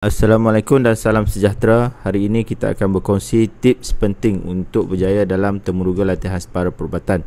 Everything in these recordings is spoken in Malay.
Assalamualaikum dan salam sejahtera. Hari ini kita akan berkongsi tips penting untuk berjaya dalam temuruga latihan separa perubatan.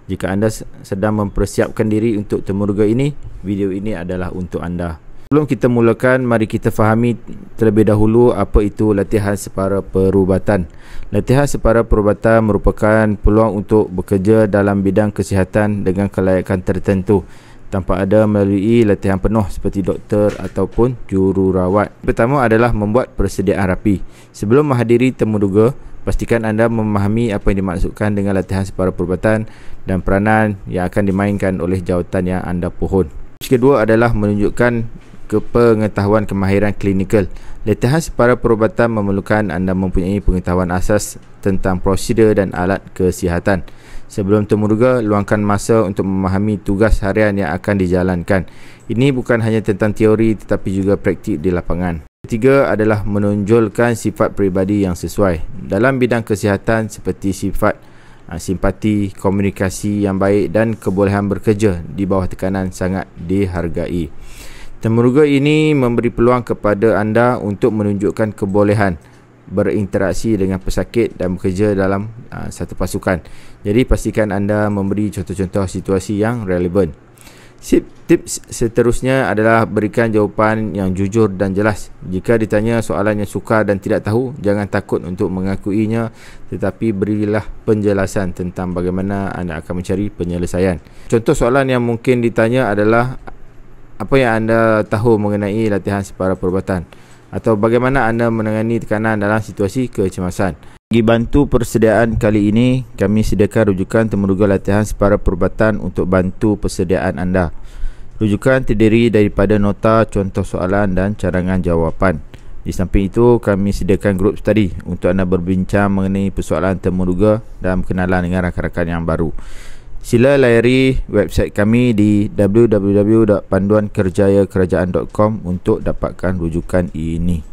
Jika anda sedang mempersiapkan diri untuk temuruga ini, video ini adalah untuk anda. Sebelum kita mulakan, mari kita fahami terlebih dahulu apa itu latihan separa perubatan. Latihan separa perubatan merupakan peluang untuk bekerja dalam bidang kesihatan dengan kelayakan tertentu tanpa ada melalui latihan penuh seperti doktor ataupun jururawat. Pertama adalah membuat persediaan rapi. Sebelum menghadiri temuruga, pastikan anda memahami apa yang dimaksudkan dengan latihan separa perubatan dan peranan yang akan dimainkan oleh jawatan yang anda pohon. Kedua adalah menunjukkan pengetahuan kemahiran klinikal. Latihan separa perubatan memerlukan anda mempunyai pengetahuan asas tentang prosedur dan alat kesihatan. Sebelum temuruga, luangkan masa untuk memahami tugas harian yang akan dijalankan. Ini bukan hanya tentang teori tetapi juga praktik di lapangan. Ketiga adalah menonjolkan sifat peribadi yang sesuai. Dalam bidang kesihatan seperti sifat simpati, komunikasi yang baik dan kebolehan bekerja di bawah tekanan sangat dihargai. Temuruga ini memberi peluang kepada anda untuk menunjukkan kebolehan berinteraksi dengan pesakit dan bekerja dalam satu pasukan. Jadi pastikan anda memberi contoh-contoh situasi yang relevan. Tips seterusnya adalah berikan jawapan yang jujur dan jelas. Jika ditanya soalan yang sukar dan tidak tahu, jangan takut untuk mengakuinya, tetapi berilah penjelasan tentang bagaimana anda akan mencari penyelesaian. Contoh soalan yang mungkin ditanya adalah, apa yang anda tahu mengenai latihan separa perubatan? Atau bagaimana anda menangani tekanan dalam situasi kecemasan? Bagi bantu persediaan kali ini, kami sediakan rujukan temuruga latihan separa perubatan untuk bantu persediaan anda. Rujukan terdiri daripada nota, contoh soalan dan cadangan jawapan. Di samping itu, kami sediakan grup study untuk anda berbincang mengenai persoalan temuruga dan berkenalan dengan rakan-rakan yang baru. Sila layari website kami di www.panduankerjayakerajaan.com untuk dapatkan rujukan ini.